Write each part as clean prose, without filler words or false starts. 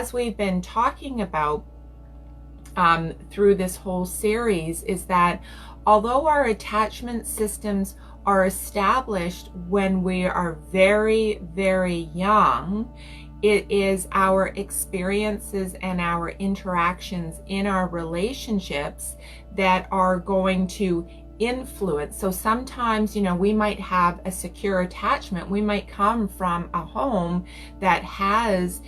as we've been talking about through this whole series, is that although our attachment systems are established when we are very, very young, it is our experiences and our interactions in our relationships that are going to influence. So sometimes, we might have a secure attachment. We might come from a home that has,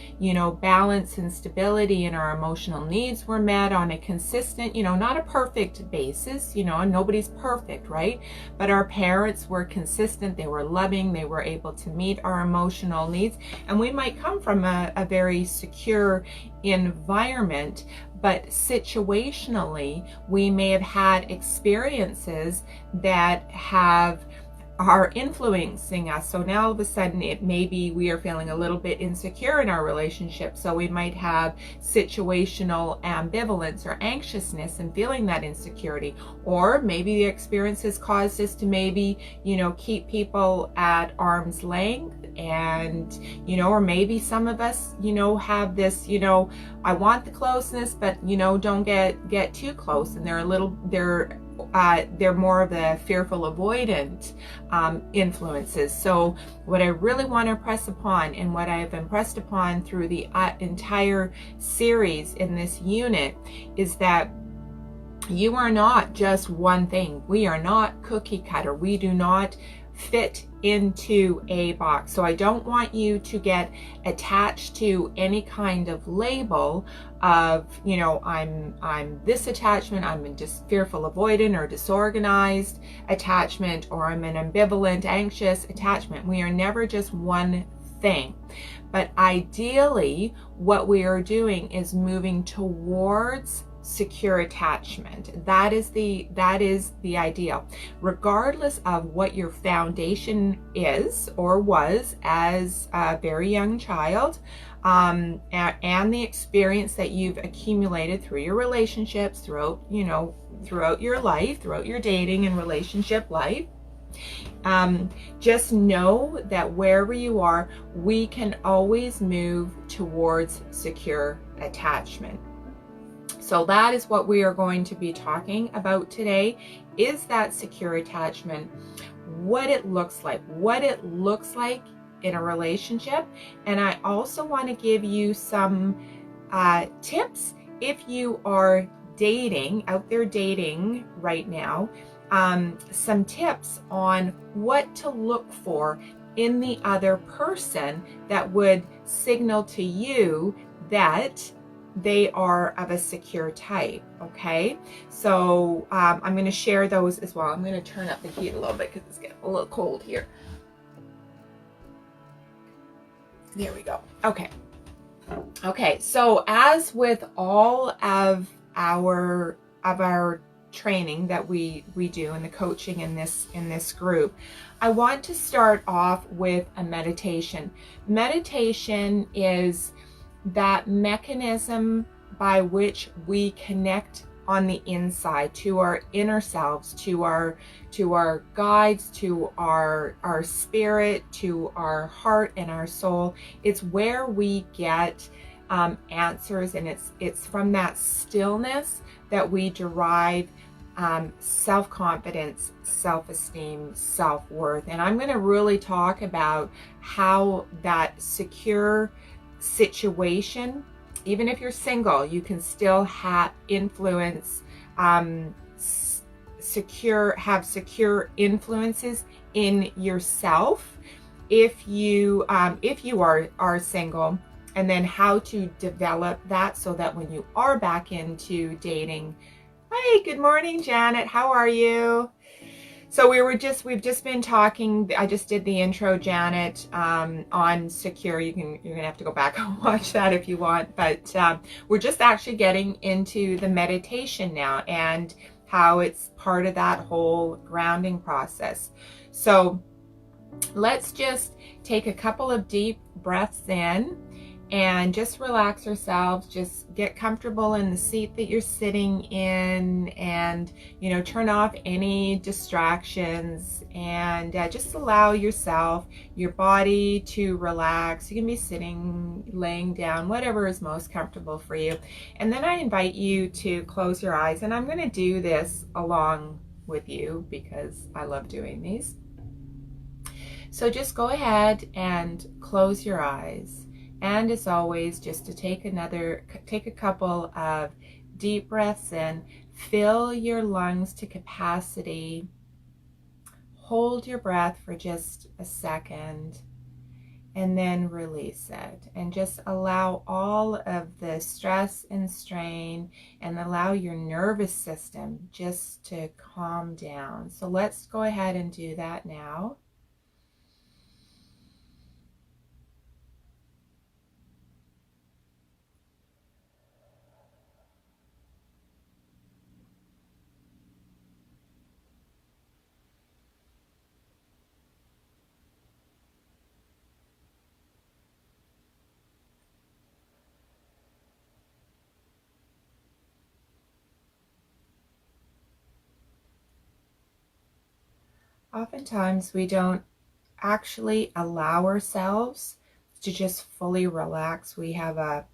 balance and stability, and our emotional needs were met on a consistent, not a perfect basis, and nobody's perfect, right? But our parents were consistent, they were loving, they were able to meet our emotional needs. And we might come from a very secure environment, but situationally, we may have had experiences that are influencing us. So now all of a sudden, it may be we are feeling a little bit insecure in our relationship. So we might have situational ambivalence or anxiousness and feeling that insecurity. Or maybe the experiences caused us to maybe, keep people at arm's length. And, or maybe some of us, have this, I want the closeness, but, don't get too close. And they're more of the fearful avoidant influences. So what I really want to press upon, and what I have impressed upon through the entire series in this unit, is that you are not just one thing. We are not cookie cutter. We do not fit into a box. So I don't want you to get attached to any kind of label of, I'm this attachment, I'm just fearful avoidant or disorganized attachment, or I'm an ambivalent anxious attachment. We are never just one thing. But ideally, what we are doing is moving towards secure attachment. That is the ideal, regardless of what your foundation is or was as a very young child, and the experience that you've accumulated through your relationships, throughout your life, throughout your dating and relationship life. Just know that wherever you are, we can always move towards secure attachment. So that is what we are going to be talking about today, is that secure attachment, what it looks like in a relationship. And I also want to give you some tips if you are out there dating right now, some tips on what to look for in the other person that would signal to you that they are of a secure type. Okay, so I'm going to share those as well. I'm going to turn up the heat a little bit because it's getting a little cold here. There we go. Okay, so as with all of our training that we do, and the coaching in this group, I want to start off with a meditation. Meditation is that mechanism by which we connect on the inside to our inner selves, to our guides, to our spirit, to our heart and our soul. It's where we get answers, and it's from that stillness that we derive self-confidence, self-esteem, self-worth. And I'm going to really talk about how that secure situation, even if you're single, you can still have influence, secure influences in yourself if you are single, and then how to develop that so that when you are back into dating. Hey, good morning, Janet. How are you? So we've just been talking. I just did the intro, Janet, on secure. You're gonna have to go back and watch that if you want. But we're just actually getting into the meditation now, and how it's part of that whole grounding process. So let's just take a couple of deep breaths in, and just relax ourselves. Just get comfortable in the seat that you're sitting in, and turn off any distractions, and just allow yourself, your body, to relax. You can be sitting, laying down, whatever is most comfortable for you. And then I invite you to close your eyes, and I'm going to do this along with you because I love doing these. So just go ahead and close your eyes. And as always, just to take a couple of deep breaths in, fill your lungs to capacity. Hold your breath for just a second and then release it. And just allow all of the stress and strain, and allow your nervous system just to calm down. So let's go ahead and do that now. Oftentimes we don't actually allow ourselves to just fully relax. We have a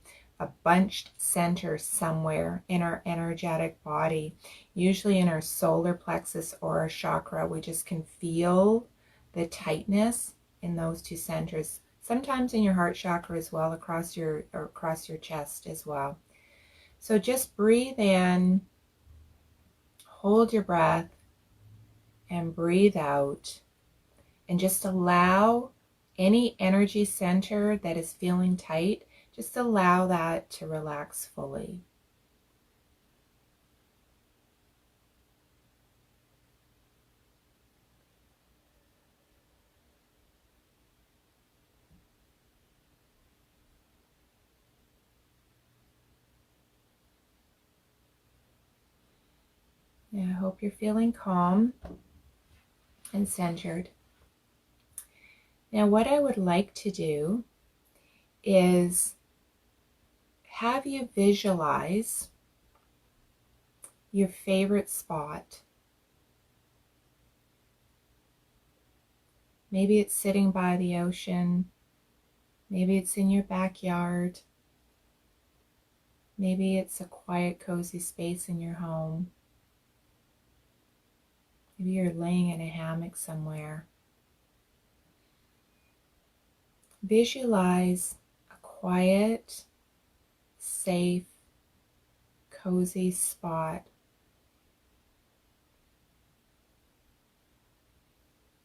bunched center somewhere in our energetic body, usually in our solar plexus or our chakra. We just can feel the tightness in those two centers. Sometimes in your heart chakra as well, across your chest as well. So just breathe in, hold your breath, and breathe out. And just allow any energy center that is feeling tight, just allow that to relax fully. Yeah, I hope you're feeling calm and centered. Now, what I would like to do is have you visualize your favorite spot. Maybe it's sitting by the ocean. Maybe it's in your backyard. Maybe it's a quiet, cozy space in your home. Maybe you're laying in a hammock somewhere. Visualize a quiet, safe, cozy spot.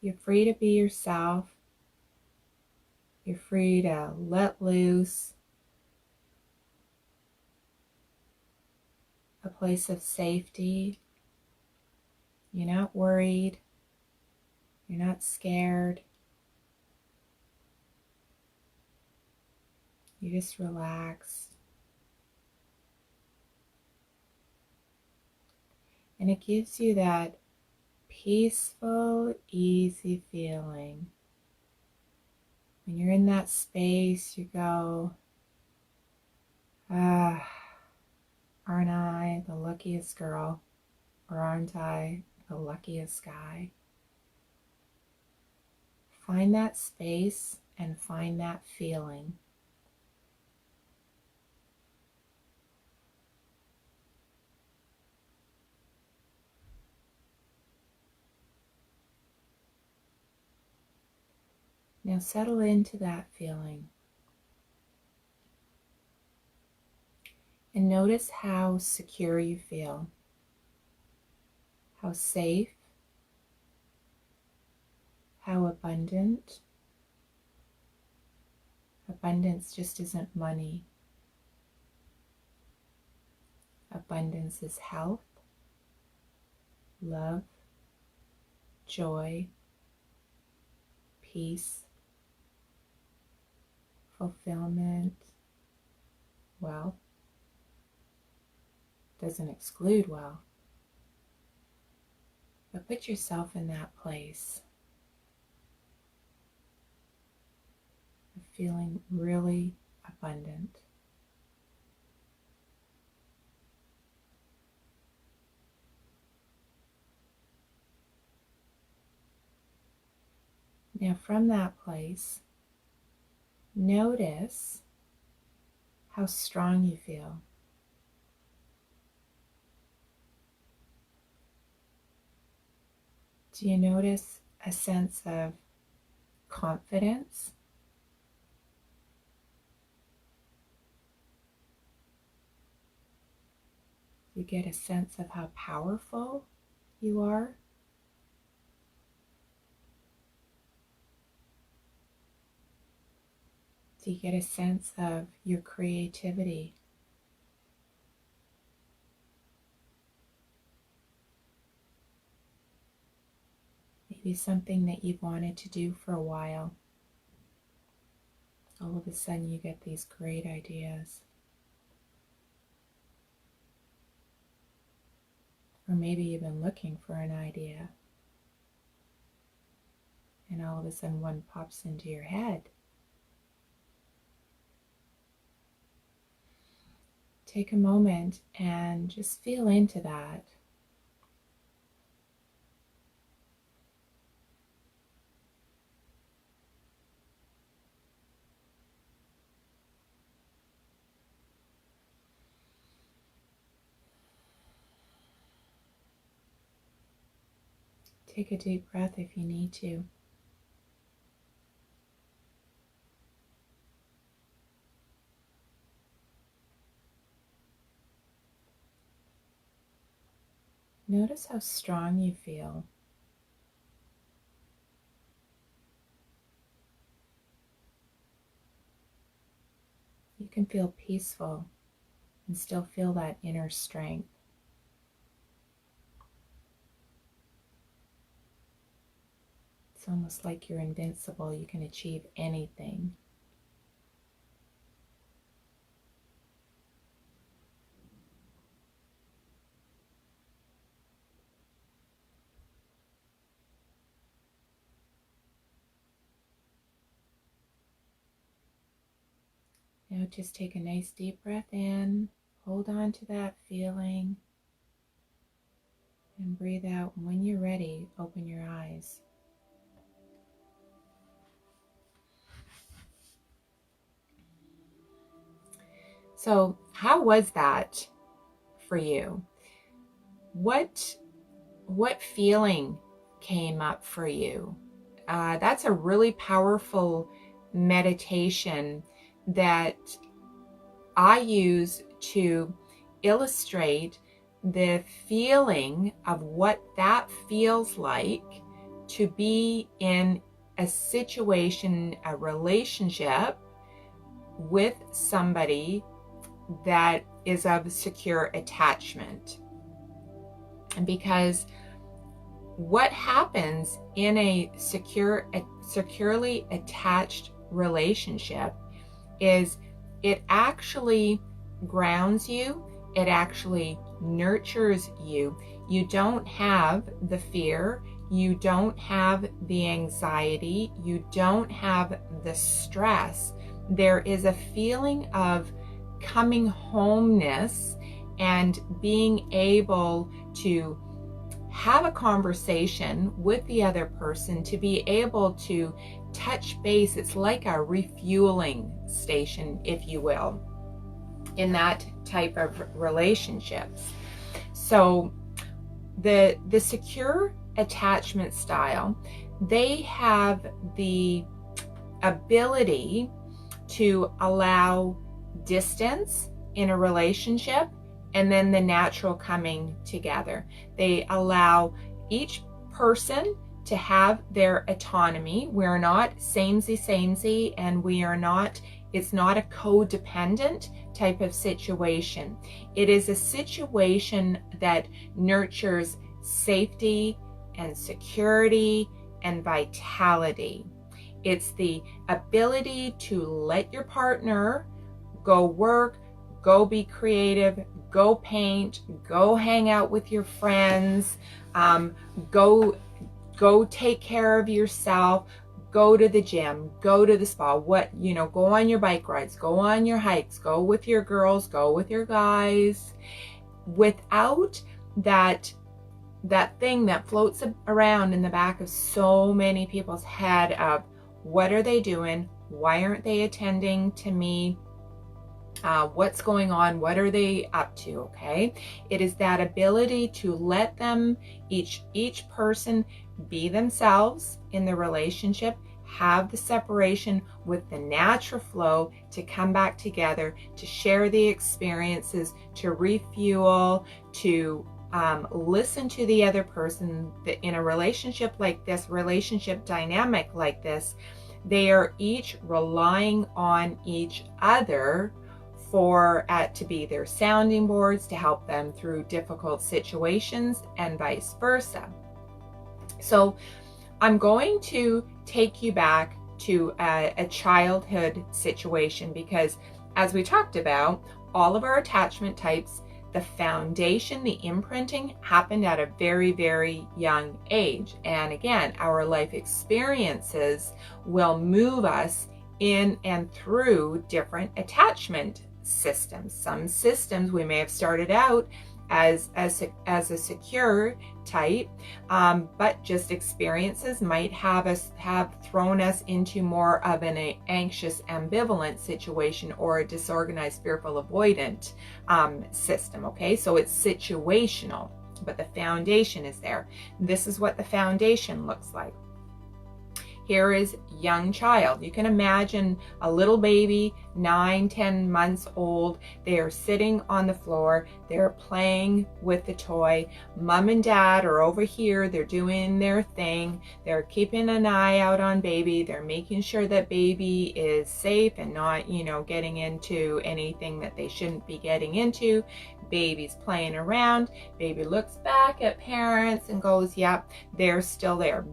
You're free to be yourself. You're free to let loose. A place of safety. You're not worried. You're not scared. You're just relaxed. And it gives you that peaceful, easy feeling. When you're in that space, you go, ah, aren't I the luckiest girl? Or aren't I the luckiest guy? Find that space and find that feeling. Now settle into that feeling. And notice how secure you feel. How safe. How abundant. Abundance just isn't money. Abundance is health, love, joy, peace, fulfillment, wealth. Doesn't exclude wealth. But put yourself in that place of feeling really abundant. Now, from that place, notice how strong you feel. Do you notice a sense of confidence? You get a sense of how powerful you are? Do you get a sense of your creativity? Maybe something that you've wanted to do for a while. All of a sudden you get these great ideas. Or maybe you've been looking for an idea, and all of a sudden one pops into your head. Take a moment and just feel into that. Take a deep breath if you need to. Notice how strong you feel. You can feel peaceful and still feel that inner strength. It's almost like you're invincible. You can achieve anything. Now just take a nice deep breath in, hold on to that feeling, and breathe out. When you're ready, open your eyes. So, how was that for you? What feeling came up for you? That's a really powerful meditation that I use to illustrate the feeling of what that feels like to be in a situation, a relationship with somebody that is of secure attachment. And because what happens in a securely attached relationship is it actually grounds you, it actually nurtures you. You don't have the fear, you don't have the anxiety, you don't have the stress. There is a feeling of coming homeness and being able to have a conversation with the other person, to be able to touch base. It's like a refueling station, if you will, in that type of relationships. So the secure attachment style, they have the ability to allow distance in a relationship and then the natural coming together. They allow each person to have their autonomy. We're not samey, and it's not a codependent type of situation. It is a situation that nurtures safety and security and vitality. It's the ability to let your partner go work, go be creative, go paint, go hang out with your friends, go take care of yourself, go to the gym, go to the spa, go on your bike rides, go on your hikes, go with your girls, go with your guys, without that thing that floats around in the back of so many people's head of, what are they doing? Why aren't they attending to me? What's going on? What are they up to? Okay. It is that ability to let them, each person, be themselves in the relationship, have the separation with the natural flow, to come back together, to share the experiences, to refuel, to listen to the other person. In a relationship like this, relationship dynamic like this, they are each relying on each other to be their sounding boards, to help them through difficult situations, and vice versa. So I'm going to take you back to a childhood situation, because as we talked about, all of our attachment types, the foundation, the imprinting happened at a very, very young age. And again, our life experiences will move us in and through different attachment systems. Some systems we may have started out as a secure type, but just experiences might have thrown us into more of an anxious, ambivalent situation, or a disorganized, fearful, avoidant system. Okay, so it's situational, but the foundation is there. This is what the foundation looks like. Here is young child. You can imagine a little baby, 9-10 months old. They are sitting on the floor. They're playing with the toy. Mom and dad are over here. They're doing their thing. They're keeping an eye out on baby. They're making sure that baby is safe and not, getting into anything that they shouldn't be getting into. Baby's playing around. Baby looks back at parents and goes, yep, they're still there.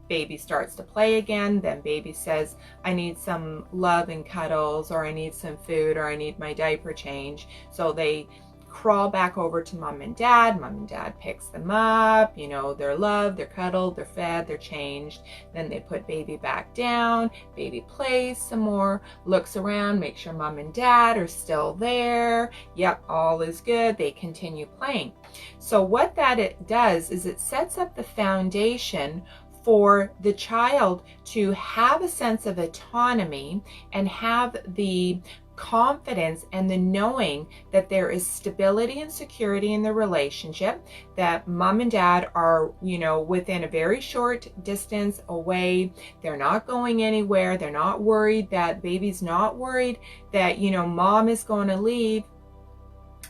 Baby starts to play again. Then baby says, I need some love and cuddles, or I need some food, or I need my diaper change. So they crawl back over to mom and dad. Mom and dad picks them up. They're loved, they're cuddled, they're fed, they're changed. Then they put baby back down. Baby plays some more, looks around, makes sure mom and dad are still there. Yep, all is good. They continue playing. So what it does is it sets up the foundation for the child to have a sense of autonomy and have the confidence and the knowing that there is stability and security in the relationship, that mom and dad are, within a very short distance away. They're not going anywhere. They're not worried, that baby's not worried that, mom is going to leave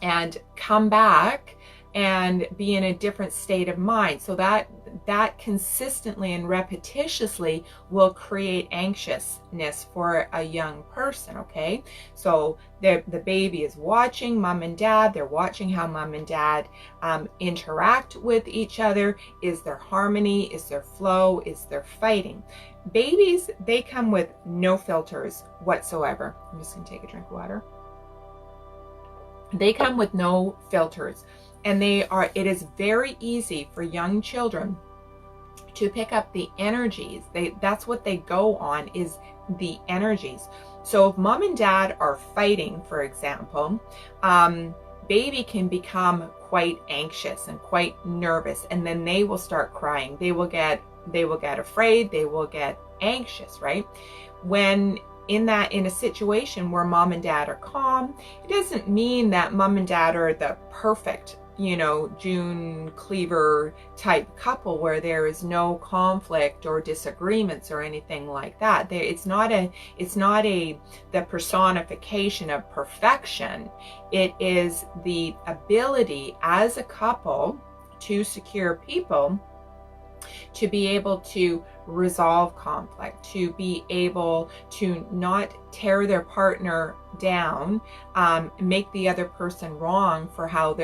and come back and be in a different state of mind. So that consistently and repetitiously will create anxiousness for a young person. Okay, so the baby is watching mom and dad. They're watching how mom and dad interact with each other. Is there harmony? Is there flow? Is there fighting? Babies, they come with no filters whatsoever. I'm just gonna take a drink of water. They come with no filters. And it is very easy for young children to pick up the energies. That's what they go on, is the energies. So if mom and dad are fighting, for example, baby can become quite anxious and quite nervous, and then they will start crying. They will get afraid, they will get anxious, right? When in a situation where mom and dad are calm, it doesn't mean that mom and dad are the perfect, June Cleaver type couple where there is no conflict or disagreements or anything like that. It's not the personification of perfection. It is the ability as a couple, two secure people, to be able to resolve conflict, to be able to not tear their partner down, make the other person wrong for how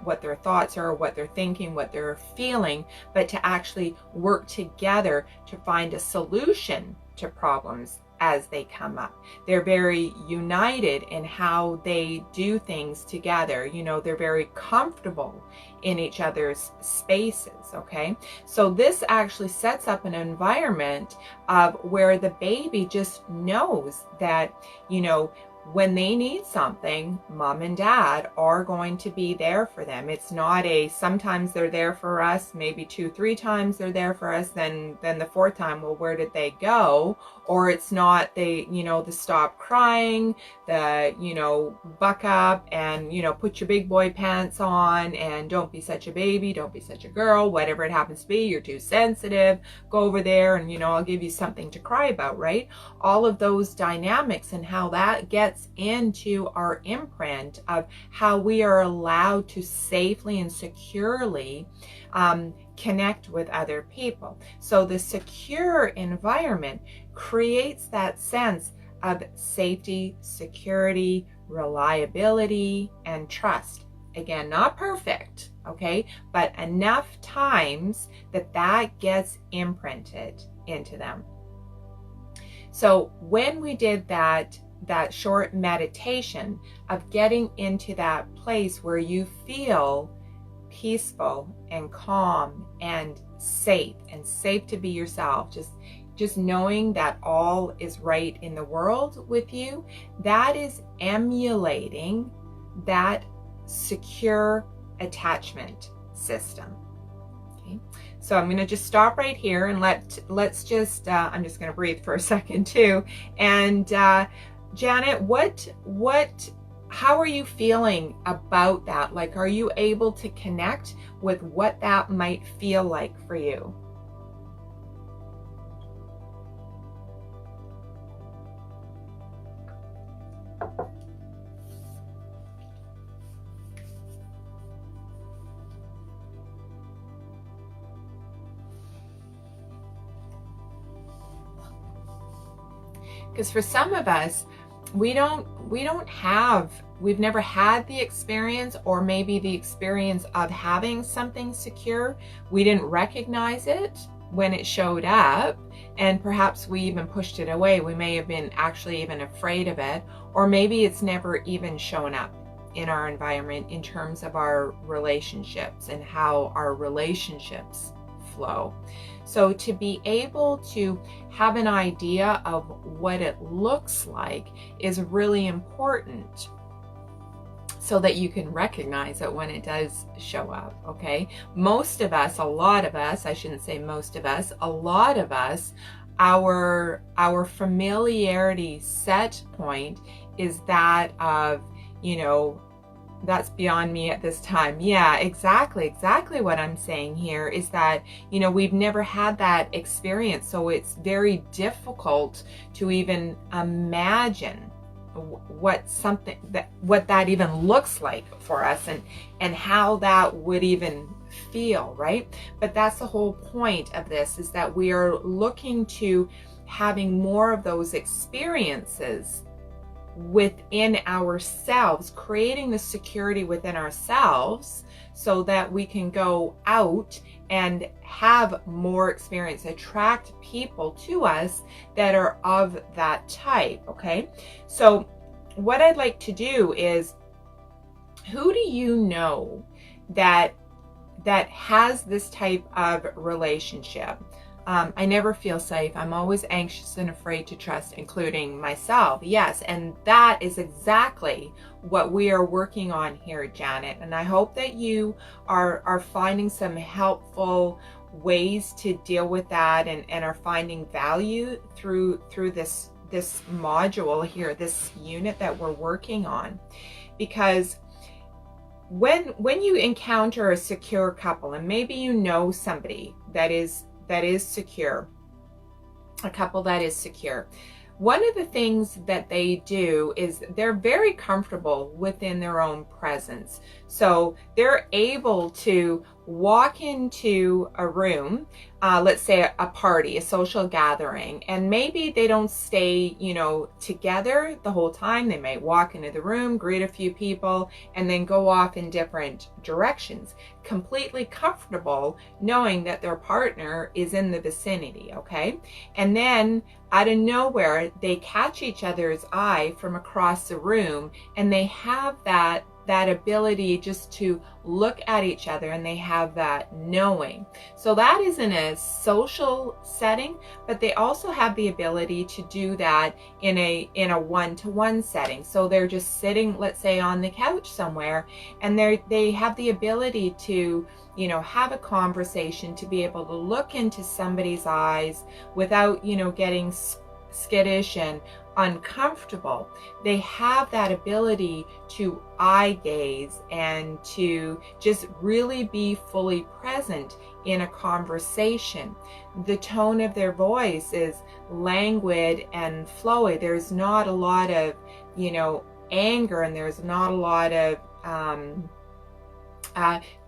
what their thoughts are, what they're thinking, what they're feeling, but to actually work together to find a solution to problems as they come up. They're very united in how they do things together. You know, they're very comfortable in each other's spaces, okay? So this actually sets up an environment of where the baby just knows that, you know, when they need something, mom and dad are going to be there for them. It's not a sometimes they're there for us, maybe 2-3 times they're there for us, then the fourth time, well, where did they go? Or it's not they, you know, the stop crying, the, you know, buck up and, you know, put your big boy pants on and don't be such a baby, don't be such a girl, whatever it happens to be, you're too sensitive, go over there and, you know, I'll give you something to cry about, right? All of those dynamics and how that gets into our imprint of how we are allowed to safely and securely connect with other people. So the secure environment creates that sense of safety, security, reliability, and trust. Again, not perfect, okay, but enough times that that gets imprinted into them. So when we did that short meditation of getting into that place where you feel peaceful and calm and safe to be yourself, just knowing that all is right in the world with you, that is emulating that secure attachment system. Okay, so I'm going to just stop right here and let's just I'm just going to breathe for a second too. And Janet, how are you feeling about that? Like, are you able to connect with what that might feel like for you? Because for some of us, we've never had the experience, or maybe the experience of having something secure. We didn't recognize it when it showed up, and perhaps we even pushed it away. We may have been actually even afraid of it, or maybe it's never even shown up in our environment in terms of our relationships and how our relationships flow. So to be able to have an idea of what it looks like is really important, so that you can recognize it when it does show up, okay? Most of us, a lot of us, I shouldn't say most of us, a lot of us, our familiarity set point is that of, you know, that's beyond me at this time. Yeah, exactly what I'm saying here is that, you know, we've never had that experience, so it's very difficult to even imagine what that even looks like for us, and how that would even feel, right? But that's the whole point of this, is that we are looking to having more of those experiences within ourselves, creating the security within ourselves so that we can go out and have more experience, attract people to us that are of that type, okay? So what I'd like to do is, who do you know that has this type of relationship? I never feel safe. I'm always anxious and afraid to trust, including myself. Yes, and that is exactly what we are working on here, Janet. And I hope that you are finding some helpful ways to deal with that, and are finding value through this module here, this unit that we're working on. Because when you encounter a secure couple, and maybe you know somebody that is secure, a couple that is secure, one of the things that they do is they're very comfortable within their own presence. So they're able to walk into a room, let's say a party, a social gathering, and maybe they don't stay, together the whole time. They might walk into the room, greet a few people, and then go off in different directions, completely comfortable knowing that their partner is in the vicinity, okay? And then out of nowhere, they catch each other's eye from across the room, and they have that ability just to look at each other, and they have that knowing. So that is in a social setting, but they also have the ability to do that in a one-to-one setting. So they're just sitting, let's say, on the couch somewhere, and they have the ability to have a conversation, to be able to look into somebody's eyes without getting skittish and uncomfortable. They have that ability to eye gaze and to just really be fully present in a conversation. The tone of their voice is languid and flowy. There's not a lot of anger, and there's not a lot of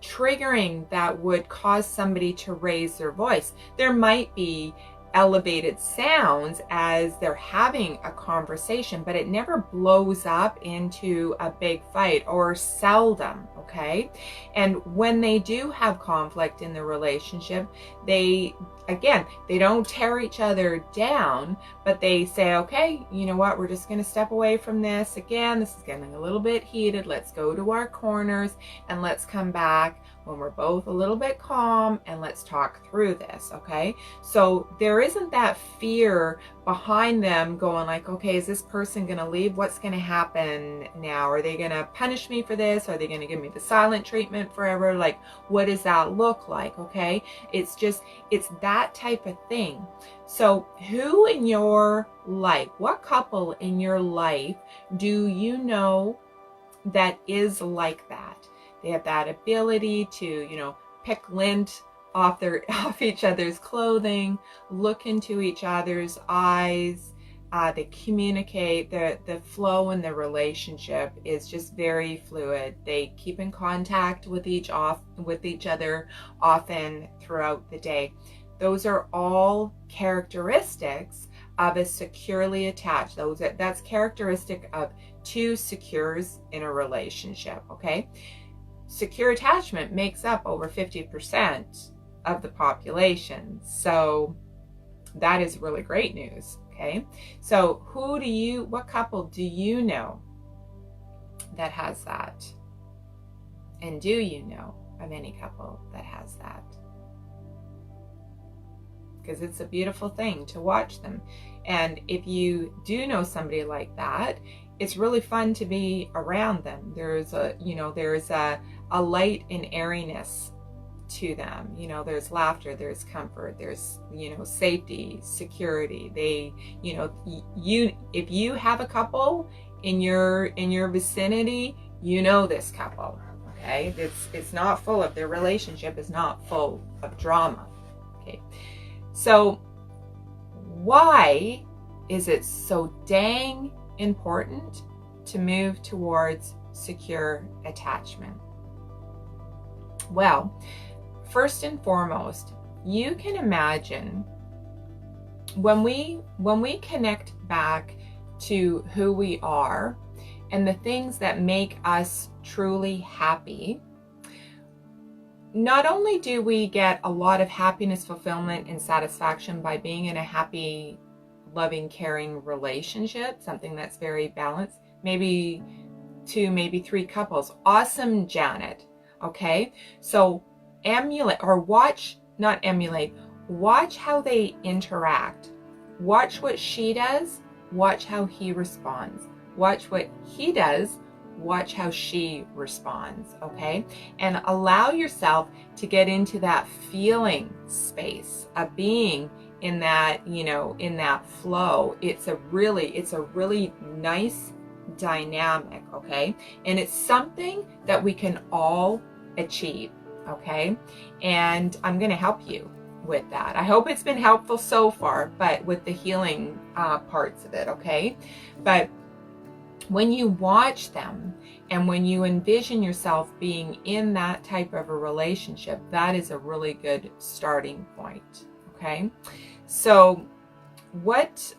triggering that would cause somebody to raise their voice. There might be elevated sounds as they're having a conversation, but it never blows up into a big fight, or seldom, okay? And when they do have conflict in the relationship, they don't tear each other down, but they say, okay, you know what, we're just going to step away from this. Again, this is getting a little bit heated. Let's go to our corners and let's come back when we're both a little bit calm, and let's talk through this, okay? So there isn't that fear behind them going like, okay, is this person going to leave? What's going to happen now? Are they going to punish me for this? Are they going to give me the silent treatment forever? Like, what does that look like, okay? It's that type of thing. So who in your life, what couple in your life do you know that is like that? They have that ability to, pick lint off each other's clothing, look into each other's eyes. They communicate. The flow in the relationship is just very fluid. They keep in contact with each other often throughout the day. Those are all characteristics of a securely attached. That's characteristic of two secures in a relationship, okay? Secure attachment makes up over 50% of the population. So that is really great news, okay? So what couple do you know that has that? And do you know of any couple that has that? Because it's a beautiful thing to watch them. And if you do know somebody like that, it's really fun to be around them. There's a light and airiness to them. There's laughter, there's comfort, there's, safety, security. If you have a couple in your vicinity, this couple, okay? Their relationship is not full of drama, okay? So why is it so dang important to move towards secure attachment? Well, first and foremost, you can imagine when we connect back to who we are and the things that make us truly happy, not only do we get a lot of happiness, fulfillment, and satisfaction by being in a happy, loving, caring relationship, something that's very balanced, maybe 2, maybe 3 couples. Awesome, Janet. Okay, so watch how they interact. Watch what she does, watch how he responds. Watch what he does, watch how she responds, okay? And allow yourself to get into that feeling space of being in that, in that flow. It's a really nice dynamic, okay? And it's something that we can all achieve, okay? And I'm going to help you with that. I hope it's been helpful so far, but with the healing parts of it, okay? But when you watch them and when you envision yourself being in that type of a relationship, that is a really good starting point. Okay. So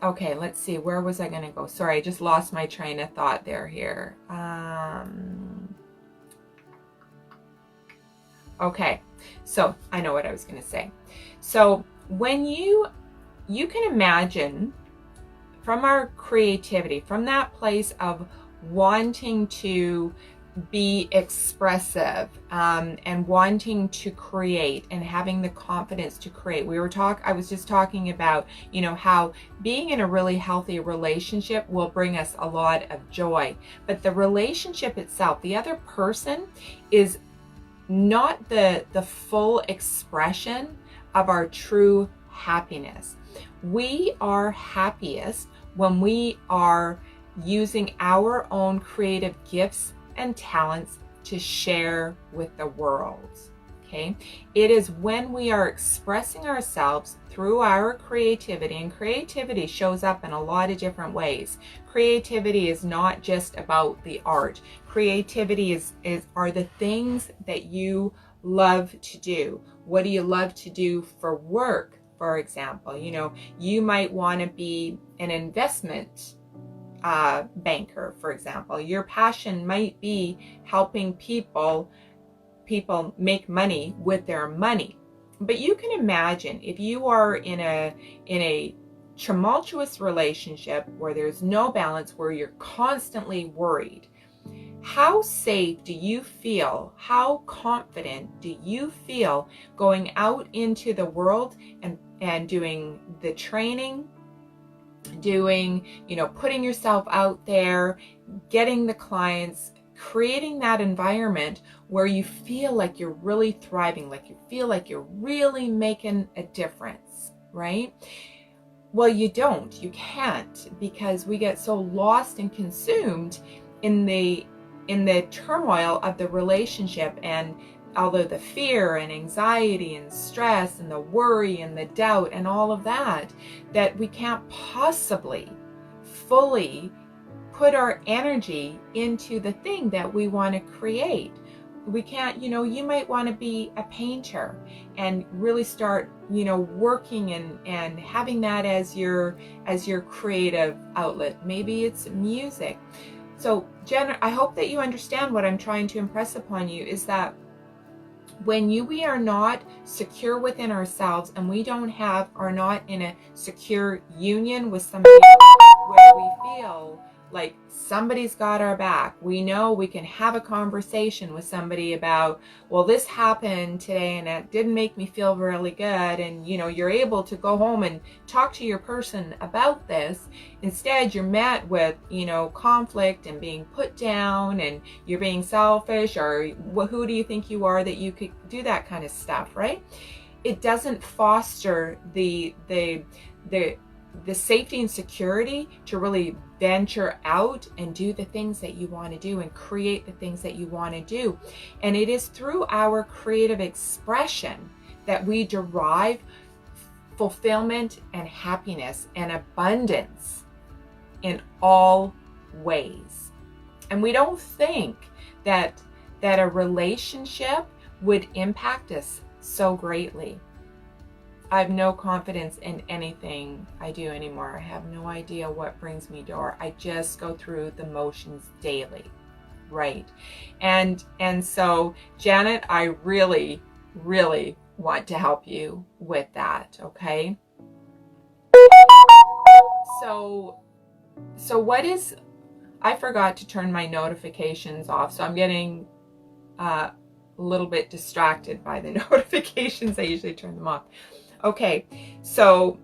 okay, let's see, where was I going to go? Sorry, I just lost my train of thought here. Okay, so I know what I was going to say. So when you can imagine, from our creativity, from that place of wanting to be expressive, and wanting to create and having the confidence to create. I was just talking about, how being in a really healthy relationship will bring us a lot of joy, but the relationship itself, the other person, is not the full expression of our true happiness. We are happiest when we are using our own creative gifts and talents to share with the world. Okay? It is when we are expressing ourselves through our creativity, and creativity shows up in a lot of different ways. Creativity is not just about the art. Creativity are the things that you love to do. What do you love to do for work, for example? You might want to be an investment banker, for example. Your passion might be helping people make money with their money. But you can imagine, if you are in a tumultuous relationship where there's no balance, where you're constantly worried, how safe do you feel? How confident do you feel going out into the world and doing the training, putting yourself out there, getting the clients, creating that environment where you feel like you're really thriving, like you feel like you're really making a difference, right? Well, you can't, because we get so lost and consumed in the turmoil of the relationship, and although the fear and anxiety and stress and the worry and the doubt and all of that we can't possibly fully put our energy into the thing that we want to create. We can't, you might want to be a painter and really start, working and having that as your creative outlet. Maybe it's music. So Jen, I hope that you understand what I'm trying to impress upon you, is that when we are not secure within ourselves, and we are not in a secure union with somebody where we feel like somebody's got our back, we know we can have a conversation with somebody about, well, this happened today and it didn't make me feel really good, and you're able to go home and talk to your person about this. Instead, you're met with conflict and being put down, and you're being selfish, or who do you think you are that you could do that kind of stuff, right? It doesn't foster the safety and security to really venture out and do the things that you want to do and create the things that you want to do. And it is through our creative expression that we derive fulfillment and happiness and abundance in all ways. And we don't think that a relationship would impact us so greatly. I have no confidence in anything I do anymore. I have no idea what brings me joy. I just go through the motions daily, right? And so, Janet, I really, really want to help you with that, okay? So I forgot to turn my notifications off, so I'm getting a little bit distracted by the notifications. I usually turn them off. Okay, so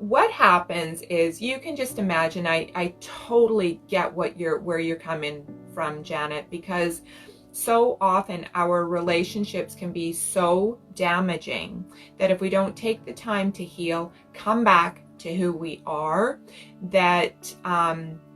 what happens is, you can just imagine, I totally get where you're coming from, Janet, because so often our relationships can be so damaging that if we don't take the time to heal, come back to who we are, that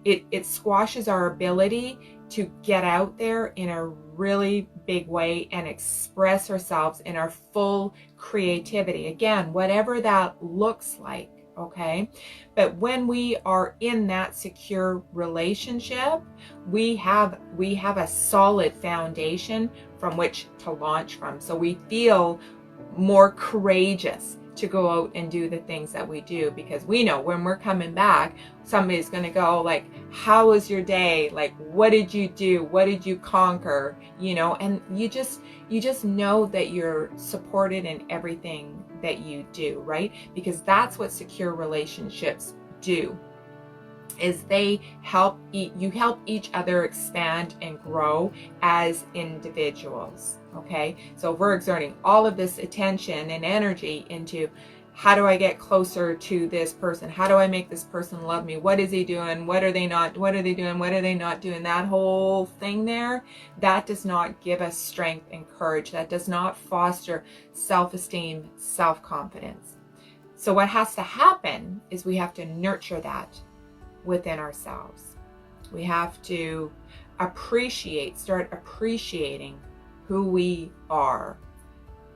it squashes our ability to get out there in a really big way and express ourselves in our full creativity. Again, whatever that looks like, okay? But when we are in that secure relationship, we have a solid foundation from which to launch from. So we feel more courageous to go out and do the things that we do, because we know when we're coming back, somebody's going to go like, how was your day? Like, what did you do? What did you conquer? You know, and you just know that you're supported in everything that you do, right? Because that's what secure relationships do, is they help you help each other expand and grow as individuals. Okay, so if we're exerting all of this attention and energy into, how do I get closer to this person? How do I make this person love me? What is he doing? What are they not? What are they doing? What are they not doing? That whole thing there, that does not give us strength and courage. That does not foster self-esteem, self-confidence. So what has to happen is we have to nurture that within ourselves. We have to start appreciating who we are,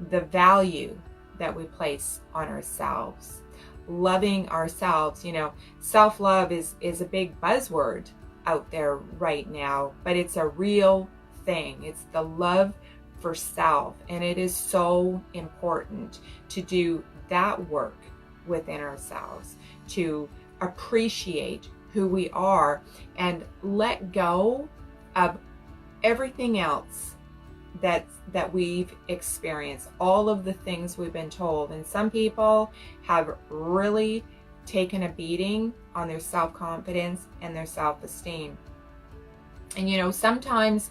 the value that we place on ourselves, loving ourselves. You know, self-love is a big buzzword out there right now, but it's a real thing. It's the love for self, and it is so important to do that work within ourselves, to appreciate who we are and let go of everything else that we've experienced, all of the things we've been told. And some people have really taken a beating on their self-confidence and their self-esteem. And you know, sometimes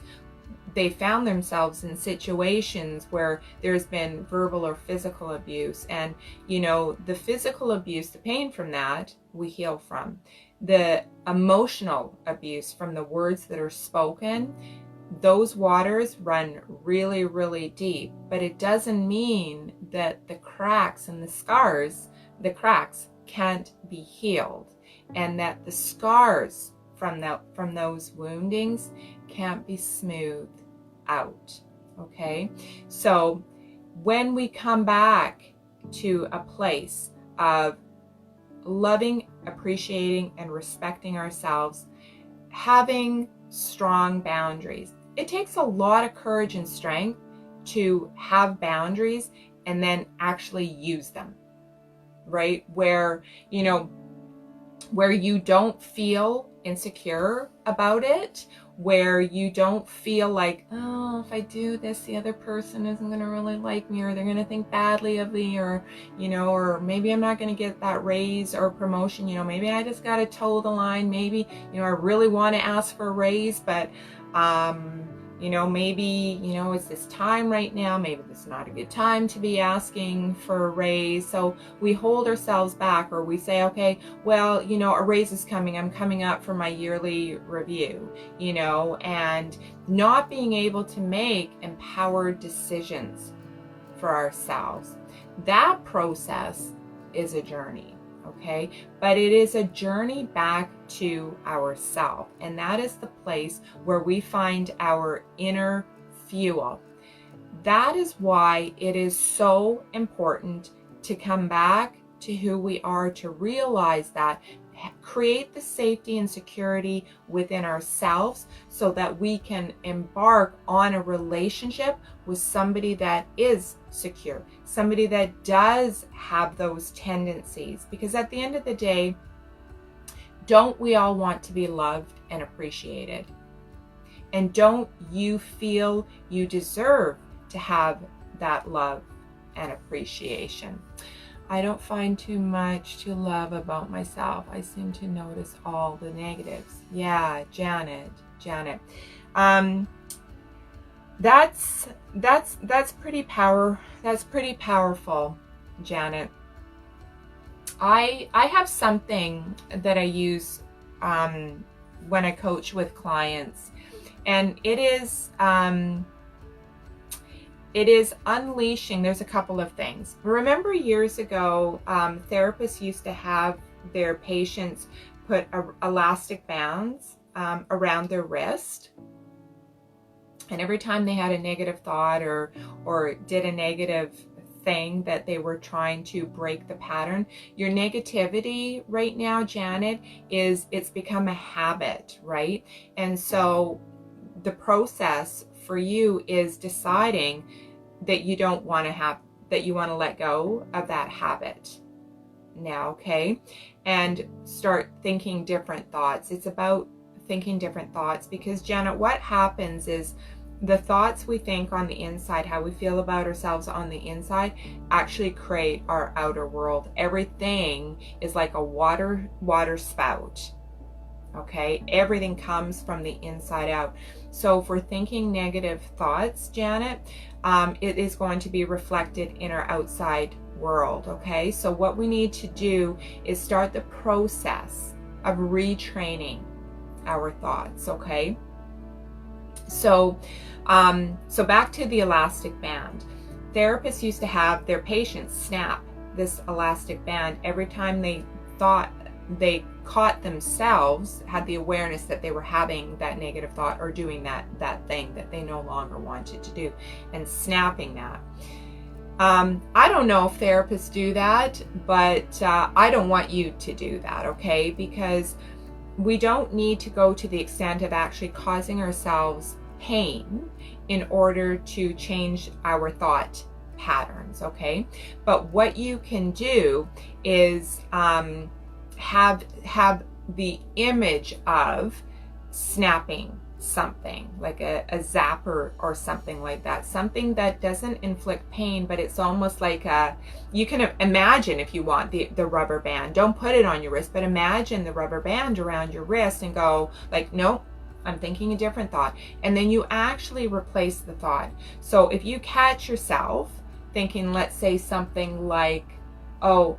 they found themselves in situations where there's been verbal or physical abuse. And you know, the physical abuse, the pain from that, we heal from. The emotional abuse from the words that are spoken, those waters run really, really deep. But it doesn't mean that the cracks and the scars, the cracks can't be healed, and that the scars from those woundings can't be smoothed out. Okay, so when we come back to a place of loving, appreciating, and respecting ourselves, having strong boundaries. It takes a lot of courage and strength to have boundaries and then actually use them, right? Where, you know, where you don't feel insecure about it, where you don't feel like, oh, if I do this, the other person isn't going to really like me, or they're going to think badly of me, or, you know, or maybe I'm not going to get that raise or promotion. You know, maybe I just got to toe the line. Maybe, you know, I really want to ask for a raise, but, you know, maybe, you know, it's this time right now. Maybe this is not a good time to be asking for a raise. So we hold ourselves back, or we say, okay, well, you know, a raise is coming. I'm coming up for my yearly review, you know, and not being able to make empowered decisions for ourselves. That process is a journey. Okay, but it is a journey back to ourself, and that is the place where we find our inner fuel. That is why it is so important to come back to who we are, to realize that, create the safety and security within ourselves so that we can embark on a relationship with somebody that is secure, somebody that does have those tendencies. Because at the end of the day, don't we all want to be loved and appreciated? And don't you feel you deserve to have that love and appreciation? I don't find too much to love about myself. I seem to notice all the negatives. Yeah, Janet. That's pretty powerful, Janet. I have something that I use when I coach with clients, and it is unleashing. There's a couple of things. Remember years ago, therapists used to have their patients put elastic bands around their wrist. And every time they had a negative thought or did a negative thing that they were trying to break the pattern. Your negativity right now, Janet, is it's become a habit, right? And so the process for you is deciding that you don't want to have, that you want to let go of that habit now, okay? And start thinking different thoughts. It's about thinking different thoughts, because Janet, what happens is the thoughts we think on the inside, how we feel about ourselves on the inside, actually create our outer world. Everything is like a water spout. Okay, everything comes from the inside out. So if we're thinking negative thoughts, Janet, it is going to be reflected in our outside world. Okay, so what we need to do is start the process of retraining our thoughts. Okay, so back to the elastic band. Therapists used to have their patients snap this elastic band every time they thought they caught themselves, had the awareness that they were having that negative thought or doing that thing that they no longer wanted to do, and snapping that. I don't know if therapists do that, but I don't want you to do that, okay? Because we don't need to go to the extent of actually causing ourselves pain in order to change our thought patterns, okay? But what you can do is have the image of snapping something, like a zapper or something like that, something that doesn't inflict pain, but it's almost like you can imagine, if you want, the rubber band. Don't put it on your wrist, but imagine the rubber band around your wrist and go like, nope, I'm thinking a different thought. And then you actually replace the thought. So if you catch yourself thinking, let's say something like, oh,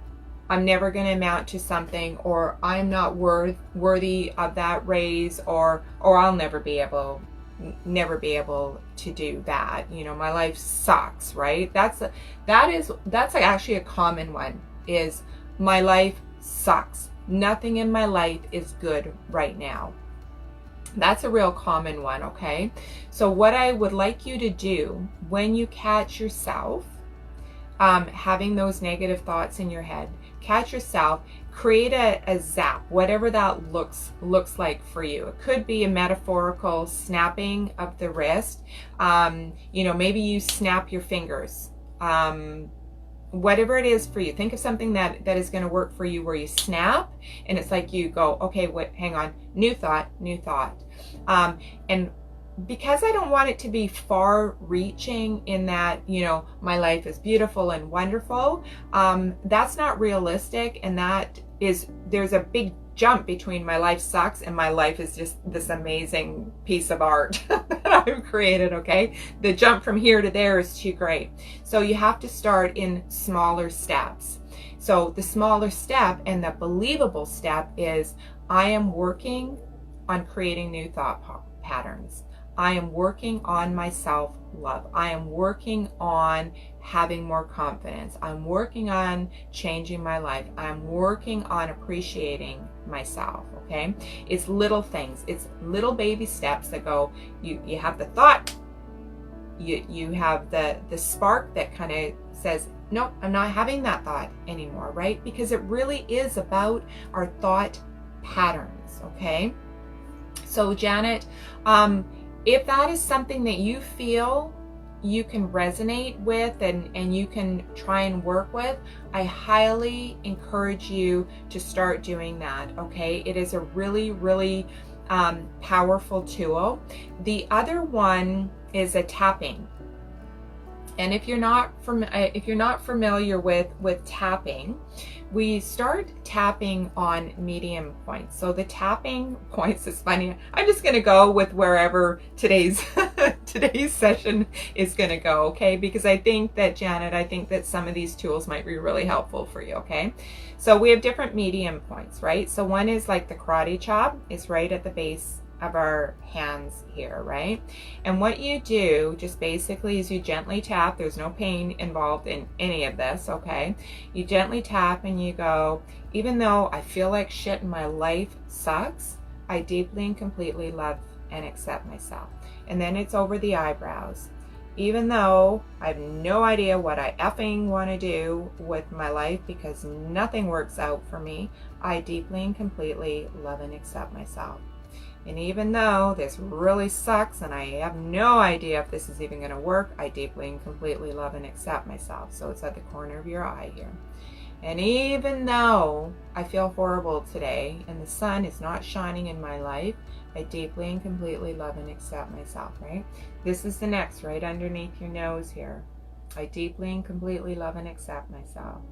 I'm never going to amount to something, or I'm not worthy of that raise, or I'll never be able to do that. You know, my life sucks, right? That's actually a common one, is my life sucks. Nothing in my life is good right now. That's a real common one, okay? So what I would like you to do when you catch yourself having those negative thoughts in your head, catch yourself, create a zap, whatever that looks like for you. It could be a metaphorical snapping of the wrist. You know, maybe you snap your fingers. Whatever it is for you, think of something that is going to work for you, where you snap and it's like you go, okay, hang on, new thought. And because I don't want it to be far reaching in that, you know, my life is beautiful and wonderful, that's not realistic. And there's a big jump between my life sucks and my life is just this amazing piece of art that I've created, okay? The jump from here to there is too great. So you have to start in smaller steps. So the smaller step and the believable step is, I am working on creating new thought patterns. I am working on my self-love. I am working on having more confidence. I'm working on changing my life. I'm working on appreciating myself, okay? It's little things. It's little baby steps that go, you have the thought, you have the spark that kind of says, nope, I'm not having that thought anymore, right? Because it really is about our thought patterns, okay? So Janet, if that is something that you feel you can resonate with and you can try and work with, I highly encourage you to start doing that, okay? It is a really, really powerful tool. The other one is a tapping. And if you're not familiar with tapping, we start tapping on medium points. So the tapping points is funny. I'm just going to go with wherever today's session is going to go, okay? Because I think that, Janet, some of these tools might be really helpful for you, okay? So we have different medium points, right? So one is like the karate chop, is right at the base of our hands here, right? And what you do just basically is you gently tap. There's no pain involved in any of this, okay? You gently tap and you go, even though I feel like shit and my life sucks, I deeply and completely love and accept myself. And then it's over the eyebrows. even though I have no idea what I effing want to do with my life because nothing works out for me, I deeply and completely love and accept myself. And even though this really sucks and I have no idea if this is even going to work, I deeply and completely love and accept myself. So it's at the corner of your eye here. And even though I feel horrible today and the sun is not shining in my life, I deeply and completely love and accept myself, right? This is the next, right underneath your nose here. I deeply and completely love and accept myself.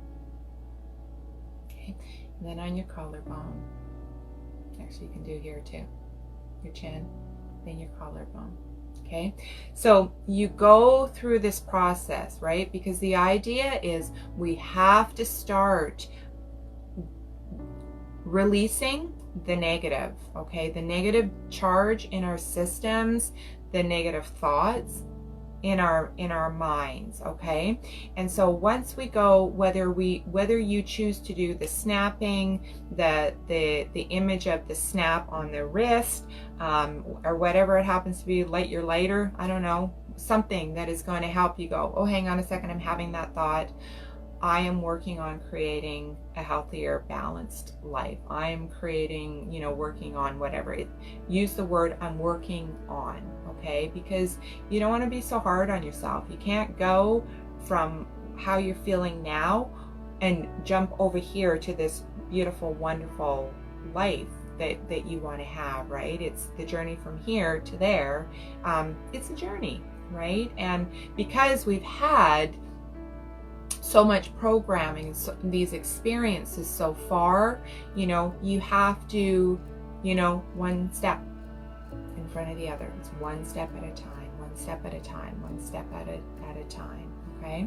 Okay, and then on your collarbone. Actually, you can do here too. Your chin, then your collarbone. Okay, so you go through this process, right? Because the idea is we have to start releasing the negative, okay? The negative charge in our systems, the negative thoughts in our minds, okay? And so once we go, whether you choose to do the snapping, the image of the snap on the wrist, or whatever it happens to be, light your lighter, I don't know, something that is going to help you go, oh, hang on a second, I'm having that thought. I am working on creating a healthier, balanced life. I am creating, working on whatever. Use the word I'm working on, okay? Because you don't want to be so hard on yourself. You can't go from how you're feeling now and jump over here to this beautiful, wonderful life that you want to have, right? It's the journey from here to there. It's a journey, right? And because we've had so much programming, so these experiences so far, you have to, one step in front of the other. It's one step at a time, one step at a time, one step at a time, okay?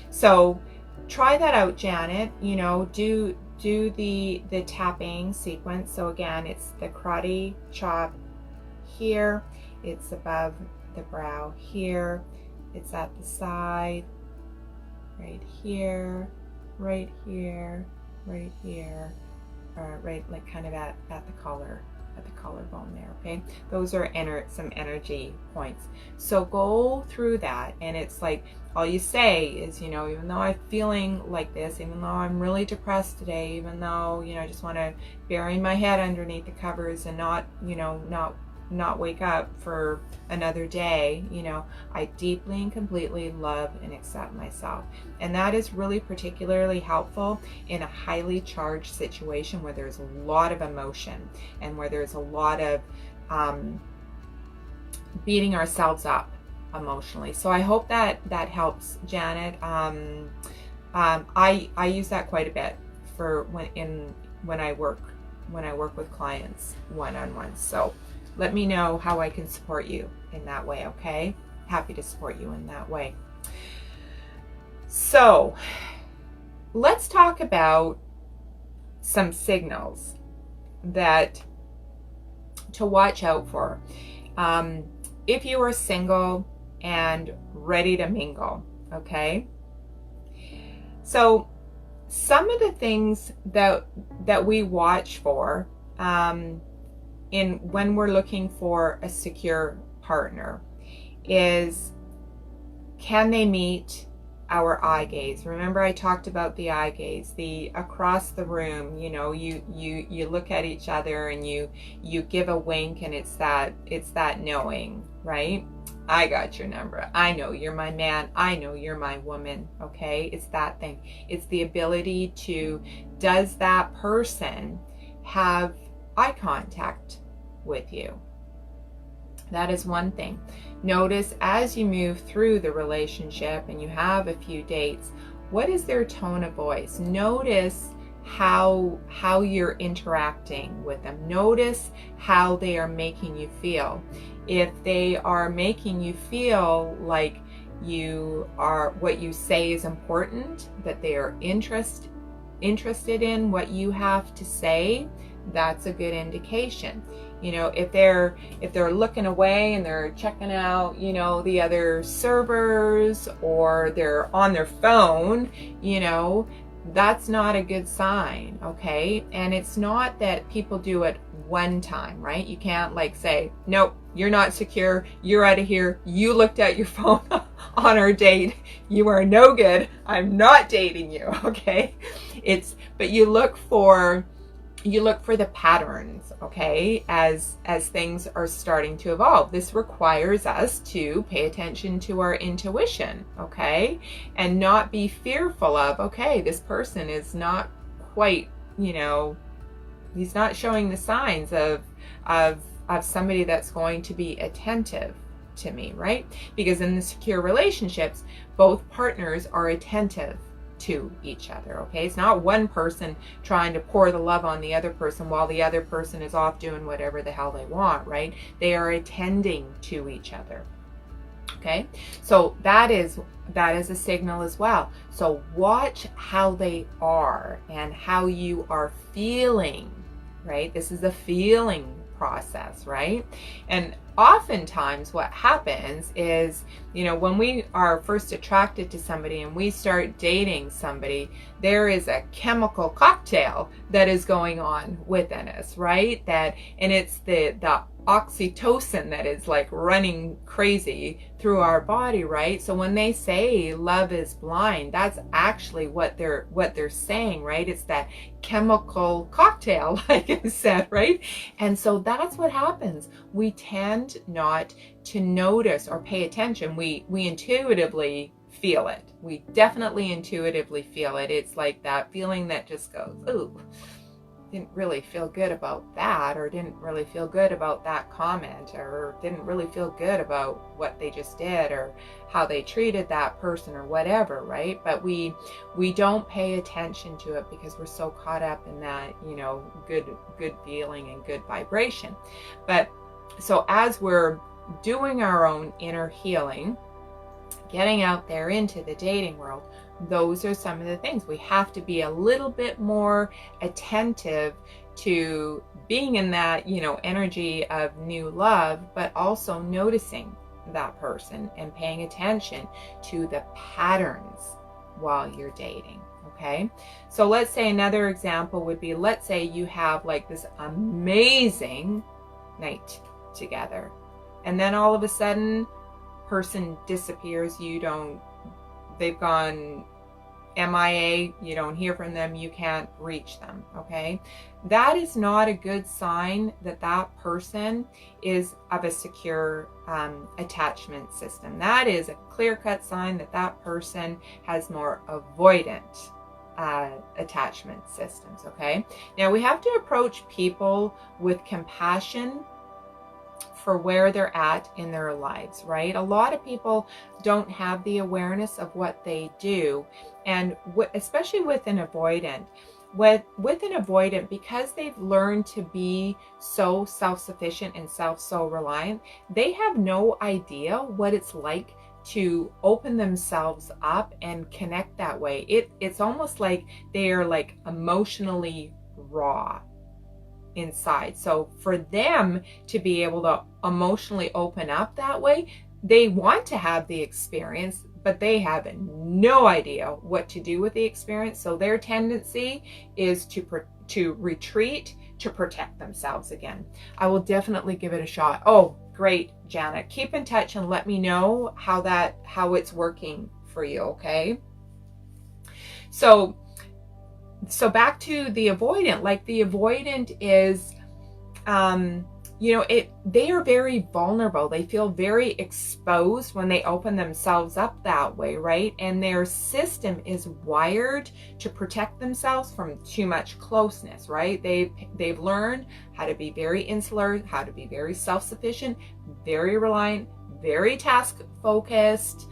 So try that out, Janet. Do the tapping sequence. So again, it's the karate chop here, it's above the brow here, it's at the side, right here, right here, right here, right, like kind of at the collarbone there, okay? Those are some energy points. So go through that, and it's like, all you say is, even though I'm feeling like this, even though I'm really depressed today, even though, I just want to bury my head underneath the covers and not wake up for another day, I deeply and completely love and accept myself. And that is really particularly helpful in a highly charged situation where there's a lot of emotion and where there's a lot of beating ourselves up emotionally. So I hope that helps, Janet. I use that quite a bit for when I work with clients one-on-one. So let me know how I can support you in that way, okay? Happy to support you in that way. So let's talk about some signals that to watch out for. If you are single and ready to mingle, okay? So some of the things that we watch for when we're looking for a secure partner is, can they meet our eye gaze? Remember I talked about the eye gaze, the across the room, you look at each other and you give a wink, and it's that knowing, right? I got your number. I know you're my man. I know you're my woman, okay? It's that thing. It's the ability to, does that person have eye contact with you? That is one thing. Notice as you move through the relationship and you have a few dates, what is their tone of voice? Notice how you're interacting with them. Notice how they are making you feel. If they are making you feel like what you say is important, that they are interested in what you have to say, that's a good indication. If they're looking away and they're checking out, the other servers, or they're on their phone, that's not a good sign, okay? And it's not that people do it one time, right? You can't say, nope, you're not secure, you're out of here, you looked at your phone on our date, you are no good, I'm not dating you, okay? But you look for the patterns, okay, as things are starting to evolve. This requires us to pay attention to our intuition, okay, and not be fearful of, okay, this person is not quite, he's not showing the signs of somebody that's going to be attentive to me, right? Because in the secure relationships, both partners are attentive to each other, okay? It's not one person trying to pour the love on the other person while the other person is off doing whatever the hell they want, right? They are attending to each other, okay? So that is a signal as well. So watch how they are and how you are feeling, right? This is a feeling process, right? And oftentimes what happens is, when we are first attracted to somebody and we start dating somebody, there is a chemical cocktail that is going on within us, right? And it's the oxytocin that is like running crazy through our body, right? So when they say love is blind, that's actually what they're saying, right? It's that chemical cocktail, like I said, right? And so that's what happens. We tend not to notice or pay attention. We intuitively feel it. We definitely intuitively feel it. It's like that feeling that just goes, ooh, didn't really feel good about that, or didn't really feel good about that comment, or didn't really feel good about what they just did, or how they treated that person, or whatever, right? But we don't pay attention to it because we're so caught up in that, good feeling and good vibration. But so as we're doing our own inner healing, getting out there into the dating world, those are some of the things. We have to be a little bit more attentive to being in that, energy of new love, but also noticing that person and paying attention to the patterns while you're dating, okay? So let's say another example would be, let's say you have like this amazing night together, and then all of a sudden person disappears. They've gone MIA, you don't hear from them, you can't reach them, okay? That is not a good sign that that person is of a secure attachment system. That is a clear-cut sign that that person has more avoidant attachment systems, okay? Now we have to approach people with compassion for where they're at in their lives, right? A lot of people don't have the awareness of what they do, and especially with an avoidant. With an avoidant, because they've learned to be so self-sufficient and self-reliant, they have no idea what it's like to open themselves up and connect that way. It's almost like they are like emotionally raw inside. So for them to be able to emotionally open up that way, they want to have the experience, but they have no idea what to do with the experience. So their tendency is to retreat, to protect themselves again. I will definitely give it a shot. Oh, great, Janet. Keep in touch and let me know how it's working for you, okay? So back to the avoidant. Like the avoidant is, they are very vulnerable. They feel very exposed when they open themselves up that way, right? And their system is wired to protect themselves from too much closeness, right? They've learned how to be very insular, how to be very self-sufficient, very reliant, very task-focused.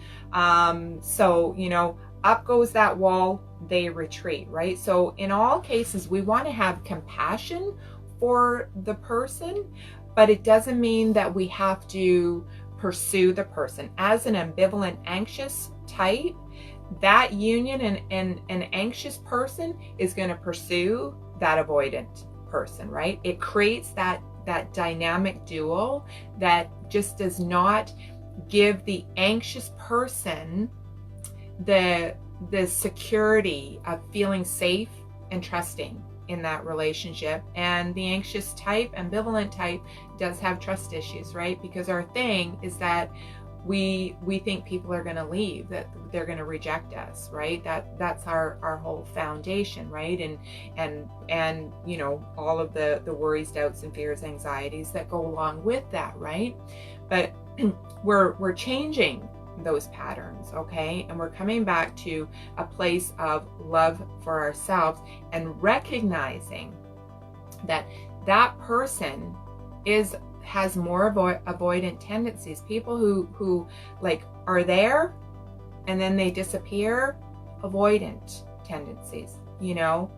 Up goes that wall, they retreat, right? So in all cases, we want to have compassion for the person, but it doesn't mean that we have to pursue the person. As an ambivalent anxious type, that union and an anxious person is going to pursue that avoidant person, right? It creates that dynamic duo that just does not give the anxious person the security of feeling safe and trusting in that relationship. And the anxious type, ambivalent type, does have trust issues, right? Because our thing is that we think people are going to leave, that they're going to reject us, right? That's our whole foundation, right? And you know, all of the worries, doubts, and fears, anxieties that go along with that, right? But we're changing those patterns, okay? And we're coming back to a place of love for ourselves and recognizing that that person has more avoidant tendencies. People who like are there and then they disappear, avoidant tendencies, you know.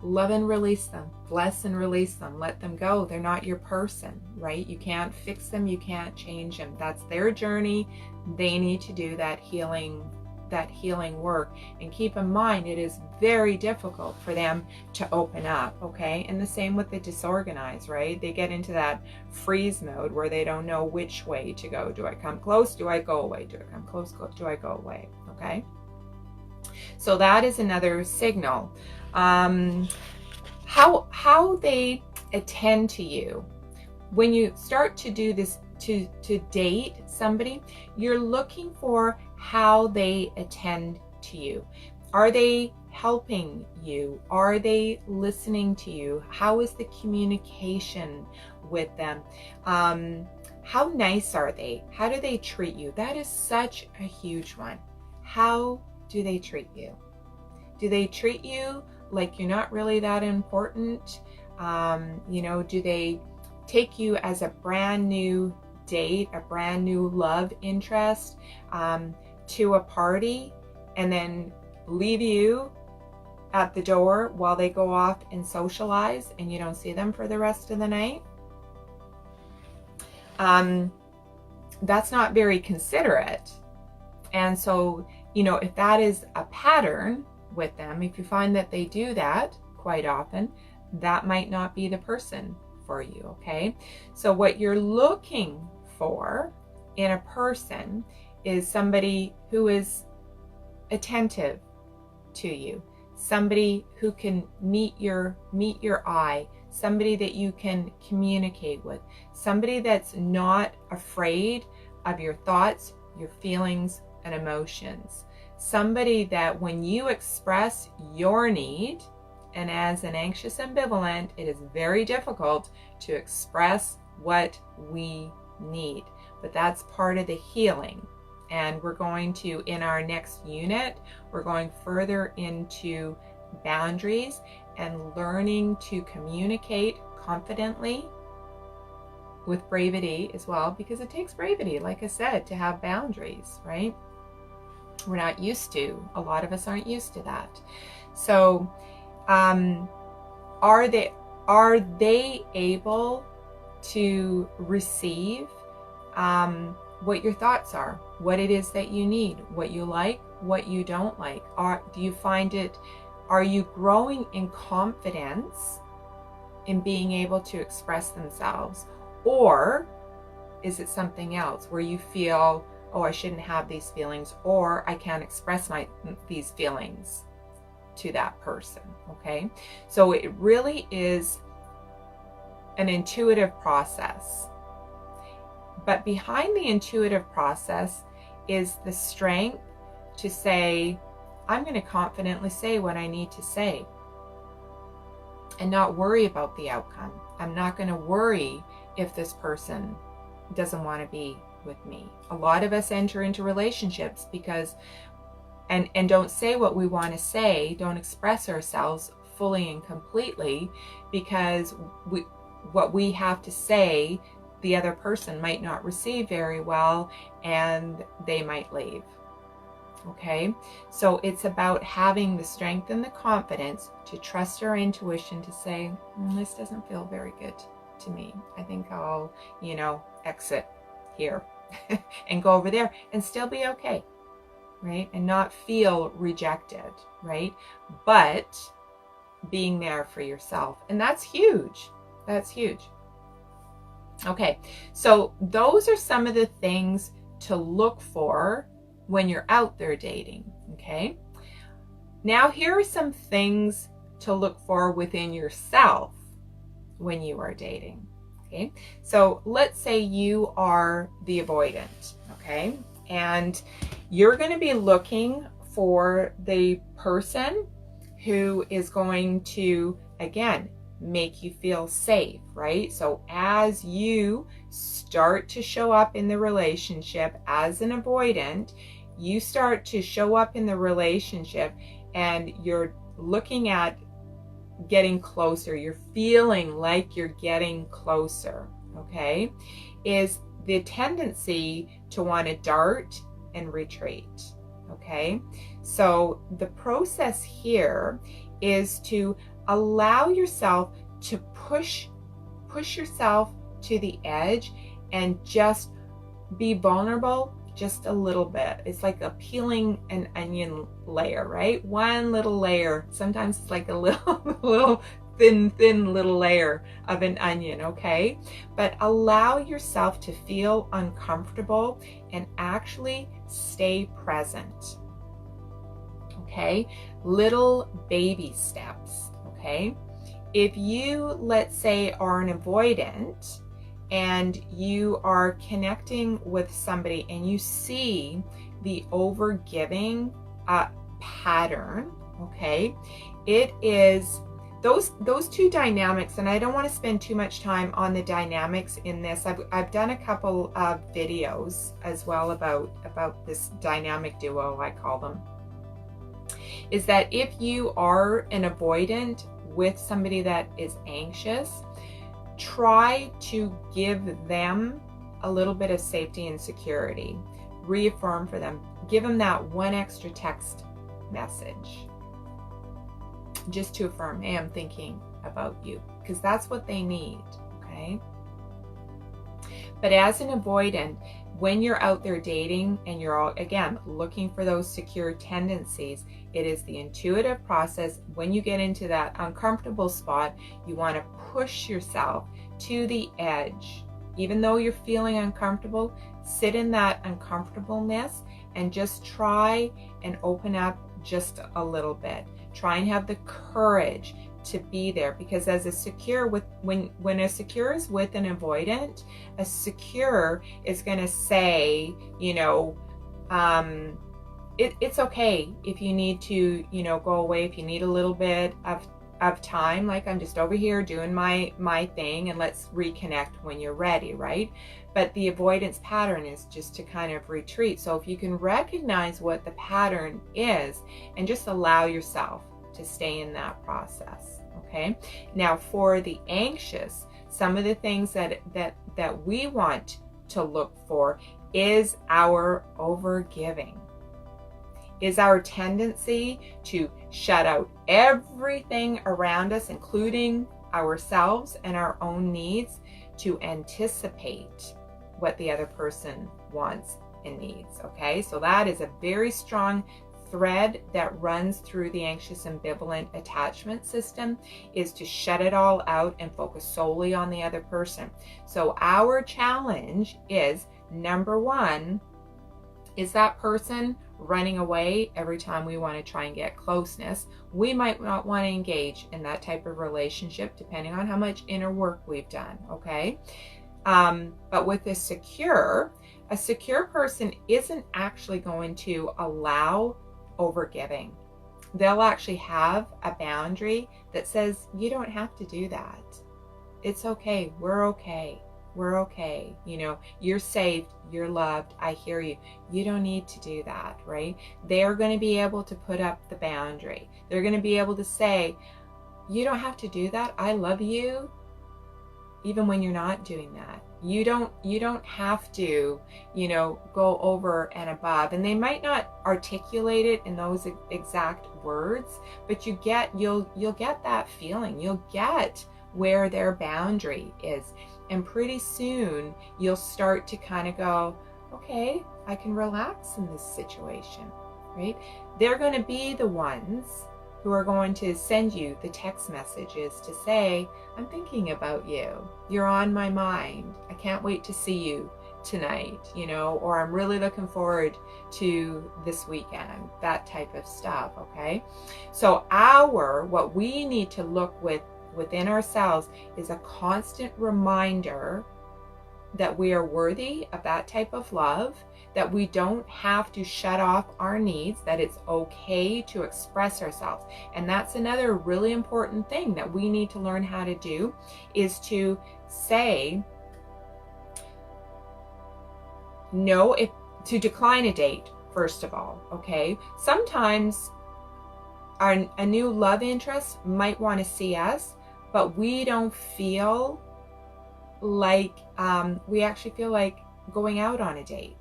Love and release them, bless and release them, let them go. They're not your person, right? You can't fix them, you can't change them. That's their journey. They need to do that healing work. And keep in mind, it is very difficult for them to open up, okay? And the same with the disorganized, right? They get into that freeze mode where they don't know which way to go. Do I come close? Do I go away? Do I come close? Do I go away? Okay? So that is another signal. How they attend to you. When you start to do this, to date somebody, you're looking for how they attend to you. Are they helping you? Are they listening to you? How is the communication with them? How nice are they? How do they treat you? That is such a huge one. How do they treat you? Do they treat you like you're not really that important? You know, do they take you as a brand new date, a brand new love interest, to a party and then leave you at the door while they go off and socialize and you don't see them for the rest of the night? That's not very considerate. And so, you know, if that is a pattern with them, if you find that they do that quite often, that might not be the person for you, okay? So what you're looking for in a person is somebody who is attentive to you, somebody who can meet your eye, somebody that you can communicate with, somebody that's not afraid of your thoughts, your feelings, and emotions. Somebody that when you express your need, and as an anxious ambivalent, it is very difficult to express what we need, but that's part of the healing. And we're going to, in our next unit, we're going further into boundaries and learning to communicate confidently with bravery as well, because it takes bravery, like I said, to have boundaries, right? We're not used to, a lot of us aren't used to that. So are they able to receive what your thoughts are, what it is that you need, what you like, what you don't like? Do you find it, are you growing in confidence in being able to express themselves? Or is it something else where you feel, oh, I shouldn't have these feelings, or I can't express these feelings to that person, okay? So it really is an intuitive process. But behind the intuitive process is the strength to say, I'm going to confidently say what I need to say and not worry about the outcome. I'm not going to worry if this person doesn't want to be with me. A lot of us enter into relationships because and don't say what we want to say, don't express ourselves fully and completely, because what we have to say, the other person might not receive very well and they might leave. Okay, so it's about having the strength and the confidence to trust our intuition to say, this doesn't feel very good to me. I think I'll, exit here and go over there and still be okay, right? And not feel rejected, right? But being there for yourself. And that's huge. That's huge. Okay, so those are some of the things to look for when you're out there dating, okay? Now, here are some things to look for within yourself when you are dating, okay? So let's say you are the avoidant, okay? And you're going to be looking for the person who is going to, again, make you feel safe, right? So as you start to show up in the relationship as an avoidant, you start to show up in the relationship and you're looking at getting closer, you're feeling like you're getting closer, okay, is the tendency to want to dart and retreat, okay? So the process here is to allow yourself to push yourself to the edge and just be vulnerable just a little bit. It's like a peeling an onion layer, right? One little layer. Sometimes it's like a little thin little layer of an onion, okay? But allow yourself to feel uncomfortable and actually stay present, okay? Little baby steps, okay? If you, let's say, are an avoidant and you are connecting with somebody and you see the overgiving pattern, okay, it is those two dynamics, and I don't want to spend too much time on the dynamics in this. I've done a couple of videos as well about this dynamic duo, I call them, is that if you are an avoidant with somebody that is anxious, try to give them a little bit of safety and security. Reaffirm for them. Give them that one extra text message just to affirm, hey, I'm thinking about you, because that's what they need, okay? But as an avoidant, when you're out there dating and you're all, again, looking for those secure tendencies, it is the intuitive process. When you get into that uncomfortable spot, you want to push yourself to the edge. Even though you're feeling uncomfortable, sit in that uncomfortableness and just try and open up just a little bit. Try and have the courage to be there, because as a secure with when a secure is with an avoidant, a secure is going to say, you know, it's okay if you need to, you know, go away, if you need a little bit of time, like I'm just over here doing my thing and let's reconnect when you're ready, right? But the avoidance pattern is just to kind of retreat. So if you can recognize what the pattern is and just allow yourself to stay in that process, okay? Now for the anxious, some of the things that we want to look for is our overgiving, is our tendency to shut out everything around us, including ourselves and our own needs, to anticipate what the other person wants and needs, okay? So that is a very strong thread that runs through the anxious ambivalent attachment system, is to shut it all out and focus solely on the other person. So our challenge is, number one, is that person running away every time we want to try and get closeness? We might not want to engage in that type of relationship depending on how much inner work we've done, okay? But with a secure person isn't actually going to allow overgiving. They'll actually have a boundary that says, you don't have to do that. It's okay. We're okay. We're okay. You know, you're saved. You're loved. I hear you. You don't need to do that, right? They're going to be able to put up the boundary. They're going to be able to say, you don't have to do that. I love you. Even when you're not doing that, you don't have to, you know, go over and above. And they might not articulate it in those exact words, but you'll get that feeling. You'll get where their boundary is, and pretty soon you'll start to kind of go, okay, I can relax in this situation, right? They're going to be the ones who are going to send you the text messages to say, I'm thinking about you. You're on my mind. I can't wait to see you tonight, you know, or I'm really looking forward to this weekend, that type of stuff, okay? So what we need to look within ourselves is a constant reminder that we are worthy of that type of love, that we don't have to shut off our needs, that it's okay to express ourselves. And that's another really important thing that we need to learn how to do, is to say no, to decline a date, first of all, okay? Sometimes a new love interest might want to see us, but we don't feel like, we actually feel like going out on a date.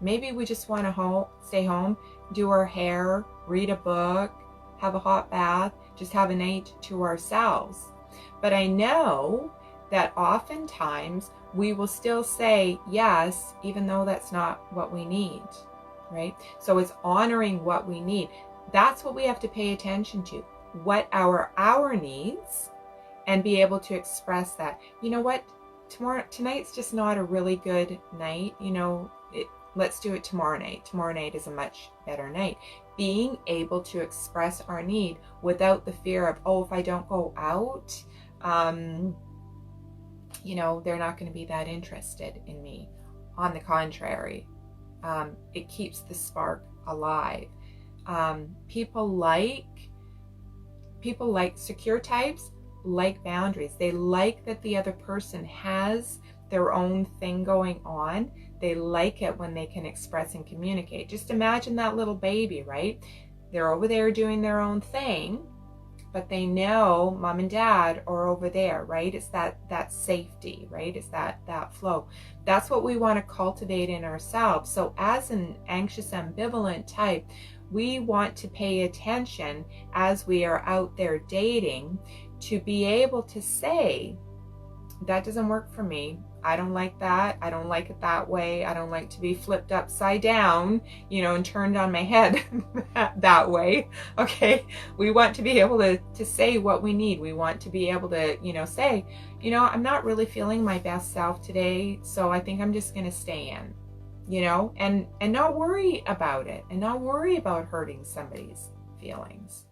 Maybe we just want to stay home, do our hair, read a book, have a hot bath, just have a night to ourselves. But I know that oftentimes we will still say yes, even though that's not what we need, right? So it's honoring what we need. That's what we have to pay attention to, what our needs, and be able to express that. You know what? Tonight's just not a really good night. Let's do it tomorrow night. Tomorrow night is a much better night. Being able to express our need without the fear of, oh, if I don't go out, they're not going to be that interested in me. On the contrary, it keeps the spark alive. People like secure types, like boundaries. They like that the other person has their own thing going on. They like it when they can express and communicate. Just imagine that little baby, right? They're over there doing their own thing, but they know mom and dad are over there, right? It's that safety, right? It's that flow. That's what we want to cultivate in ourselves. So as an anxious ambivalent type, we want to pay attention as we are out there dating, to be able to say, that doesn't work for me. I don't like that. I don't like it that way. I don't like to be flipped upside down, and turned on my head that way. Okay. We want to be able to say what we need. We want to be able to, say, I'm not really feeling my best self today, so I think I'm just going to stay in, and not worry about it, and not worry about hurting somebody's feelings.